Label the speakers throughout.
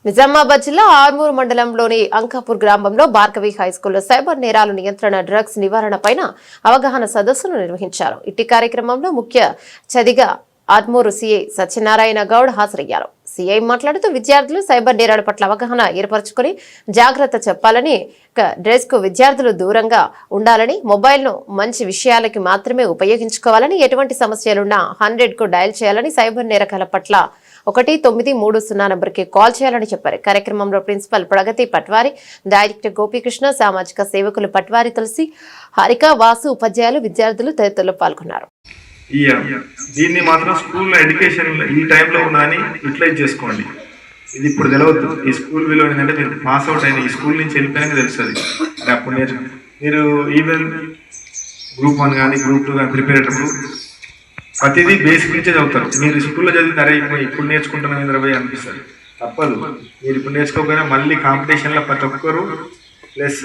Speaker 1: నిజామాబాద్ జిల్లా ఆర్మూర్ మండలంలోని అంకాపూర్ గ్రామంలో భార్గవి హైస్కూల్లో సైబర్ నేరాల నియంత్రణ, డ్రగ్స్ నివారణ పైన అవగాహన సదస్సును నిర్వహించారు. ఇట్టి కార్యక్రమంలో ముఖ్య అతిథిగా ఆర్మూరు సీఐ సత్యనారాయణ గౌడ్ హాజరయ్యారు. సీఐ మాట్లాడుతూ విద్యార్థులు సైబర్ నేరాల పట్ల అవగాహన ఏర్పరచుకుని జాగ్రత్త చెప్పాలని, డ్రగ్స్ కు విద్యార్థులు దూరంగా ఉండాలని, మొబైల్ ను మంచి విషయాలకి మాత్రమే ఉపయోగించుకోవాలని, ఎటువంటి సమస్యలున్నా 100 కు డయల్ చేయాలని, సైబర్ నేరకాల పట్ల 1930 నంబర్కి కాల్ చేయాలని చెప్పారు. కార్యక్రమంలో ప్రిన్సిపల్ ప్రగతి పట్వారి, డైరెక్టర్ గోపీకృష్ణ, సామాజిక సేవకులు పట్వారి తులసి, హారిక, వాసు, ఉపాధ్యాయులు, విద్యార్థులు తదితరులు పాల్గొన్నారు.
Speaker 2: దీన్ని మాత్రం స్కూల్ ఎడ్యుకేషన్ ఈ టైంలో ఉందని యూటిలైజ్ చేసుకోండి. ఇది ఇప్పుడు తెలియదు. ఈ స్కూల్ విలువ ఏంటంటే మీరు పాస్ అవుట్ అయిన ఈ స్కూల్ నుంచి వెళ్ళిపోయాక తెలుస్తుంది. అప్పుడు మీరు ఈవెన్ గ్రూప్ 1 కానీ గ్రూప్ 2 కానీ ప్రిపేర్ అయ్యేటప్పుడు ప్రతిదీ బేసిక్ నుంచే చదువుతారు. మీరు స్కూల్లో చదివితే ఇప్పుడు నేర్చుకుంటున్నాం ఇంద్రబాయ్ అనిపిస్తుంది. తప్పదు. మీరు ఇప్పుడు నేర్చుకోకపోయినా మళ్ళీ కాంపిటీషన్లో ప్రతి ఒక్కరు ప్లస్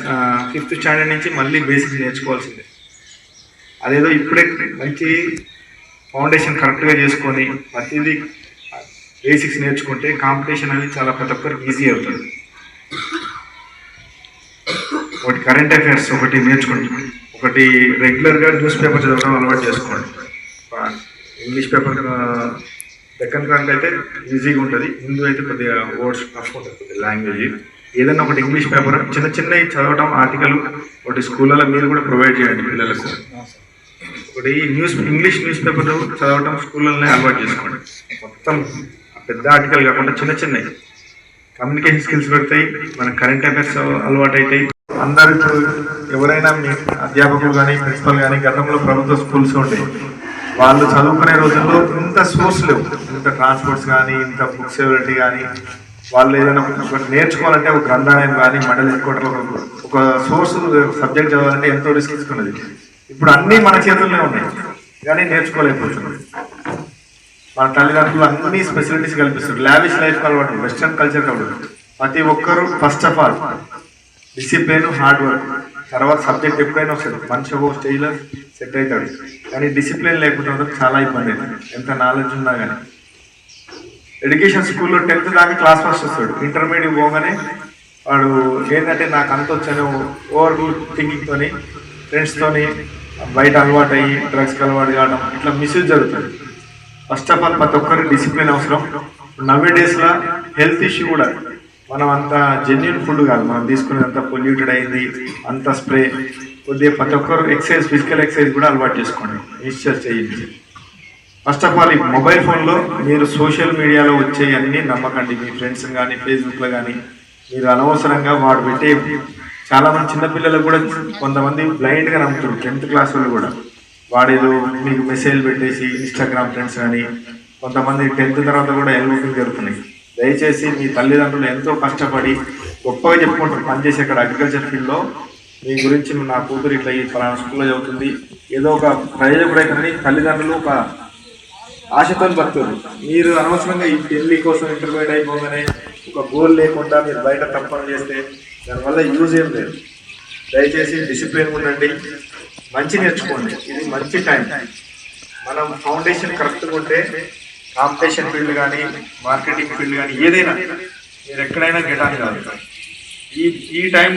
Speaker 2: 5th స్టాండర్డ్ నుంచి మళ్ళీ బేసిక్స్ నేర్చుకోవాల్సిందే. అదేదో ఇప్పుడే మంచి ఫౌండేషన్ కరెక్ట్గా చేసుకొని ప్రతిదీ బేసిక్స్ నేర్చుకుంటే కాంపిటీషన్ అనేది చాలా ప్రతి ఒక్కరికి ఈజీ అవుతుంది. ఒకటి కరెంట్ అఫైర్స్ ఒకటి నేర్చుకోండి, ఒకటి రెగ్యులర్గా న్యూస్ పేపర్ చదవడం అలవాటు చేసుకోండి. ఇంగ్లీష్ పేపర్ సెకండ్ క్రాంక్ అయితే ఈజీగా ఉంటుంది, హిందూ అయితే కొద్దిగా వర్డ్స్ టఫ్ ఉంటుంది లాంగ్వేజ్. ఏదైనా ఒకటి ఇంగ్లీష్ పేపర్ చిన్న చిన్నవి చదవడం, ఆర్టికల్ ఒకటి స్కూళ్ళలో మీరు కూడా ప్రొవైడ్ చేయండి పిల్లలకు. ఒకటి ఇంగ్లీష్ న్యూస్ పేపర్ చదవడం స్కూళ్ళలోనే అలవాటు చేసుకోండి. మొత్తం పెద్ద ఆర్టికల్ కాకుండా చిన్న చిన్నవి కమ్యూనికేషన్ స్కిల్స్ పెడతాయి, మన కరెంట్ అఫైర్స్ అలవాటు అవుతాయి. అందరూ ఎవరైనా మీ అధ్యాపకులు కానీ ప్రిన్సిపల్ కానీ గతంలో ప్రభుత్వ స్కూల్స్ ఉంటాయి, వాళ్ళు చదువుకునే రోజుల్లో ఇంత సోర్స్ లేవు, ఇంత ట్రాన్స్పోర్ట్స్ కానీ ఇంత బుక్స్ ఎవరిటీ కానీ. వాళ్ళు ఏదైనా నేర్చుకోవాలంటే ఒక గ్రంథాలయం కానీ మండలి హెడ్క్వార్టర్లో ఒక సోర్స్ సబ్జెక్ట్ చదవాలంటే ఎంతో రిస్క్ తీసుకున్నది. ఇప్పుడు అన్నీ మన చేతుల్లోనే ఉన్నాయి కానీ నేర్చుకోలేకపోతున్నాం. మన తల్లిదండ్రులు అన్ని ఫెసిలిటీస్ కల్పిస్తారు, లావిష్ లైఫ్ అలవాటు, వెస్ట్రన్ కల్చర్ అలవాటు. ప్రతి ఒక్కరు first of all discipline, hard work, తర్వాత సబ్జెక్ట్ ఎప్పుడైనా వస్తుంది, మనిషి ఒక స్టేజ్లో సెట్ అవుతాడు. కానీ డిసిప్లిన్ లేకుండా చాలా ఇబ్బంది అవుతుంది, ఎంత నాలెడ్జ్ ఉన్నా కానీ. ఎడ్యుకేషన్ స్కూల్లో 10th దాకా క్లాస్ ఫస్ట్ వస్తాడు, ఇంటర్మీడియట్ పోగానే వాడు ఏంటంటే నాకు అంత వచ్చాను ఓవర్ థింకింగ్తోని ఫ్రెండ్స్తోని బయట అలవాటు అయ్యి డ్రగ్స్కి అలవాటు కావడం, ఇట్లా మిస్యూజ్ జరుగుతుంది. ఫస్ట్ ఆఫ్ ఆల్ ప్రతి ఒక్కరికి డిసిప్లిన్ అవసరం. నవ్వే డేస్లో హెల్త్ ఇష్యూ కూడా, మనం అంత జెన్యున్ ఫుడ్ కాదు మనం తీసుకునేంత పొల్యూటెడ్ అయింది, అంత స్ప్రే. కొద్దిగా ప్రతి ఒక్కరు ఎక్సర్సైజ్, ఫిజికల్ ఎక్సర్సైజ్ కూడా అలవాటు చేసుకోండి, మిస్చర్ చేయించి. ఫస్ట్ ఆఫ్ ఆల్ ఈ మొబైల్ ఫోన్లో మీరు సోషల్ మీడియాలో వచ్చే అన్నీ నమ్మకండి. మీ ఫ్రెండ్స్ కానీ ఫేస్బుక్లో కానీ మీరు అనవసరంగా వాడు పెట్టే, చాలామంది చిన్నపిల్లలకు కూడా కొంతమంది బ్లైండ్గా నమ్ముతారు. 10th క్లాస్ వాళ్ళు కూడా వాడేదో మీకు మెసేజ్ పెట్టేసి ఇన్స్టాగ్రామ్ ఫ్రెండ్స్ కానీ, కొంతమంది 10th తర్వాత కూడా ఎల్ఓటింగ్ జరుగుతున్నాయి. దయచేసి మీ తల్లిదండ్రులు ఎంతో కష్టపడి గొప్పగా చెప్పుకుంటారు పనిచేసి అక్కడ అగ్రికల్చర్ ఫీల్డ్లో మీ గురించి, నా కూతురు ఇట్లా ఈ ఫలానా స్కూల్లో చదువుతుంది, ఏదో ఒక ప్రయోజకుడే కానీ తల్లిదండ్రులు ఒక ఆశతో బతుకుతారు. మీరు అనవసరంగా ఈ పెళ్లి కోసం ఇంటర్మీడియట్ అయిపోగానే ఒక గోల్ లేకుండా మీరు బయట తప్పని చేస్తే దానివల్ల యూజ్ ఏం లేదు. దయచేసి డిసిప్లిన్ ఉండండి, మంచి నేర్చుకోండి. ఇది మంచి టైం. మనం ఫౌండేషన్ కరెక్ట్గా ఉంటే కాంపిటీషన్ ఫీల్డ్ కానీ మార్కెటింగ్ ఫీల్డ్ కానీ ఏదైనా మీరు ఎక్కడైనా గెటాన్ కాదు. ఈ టైంలో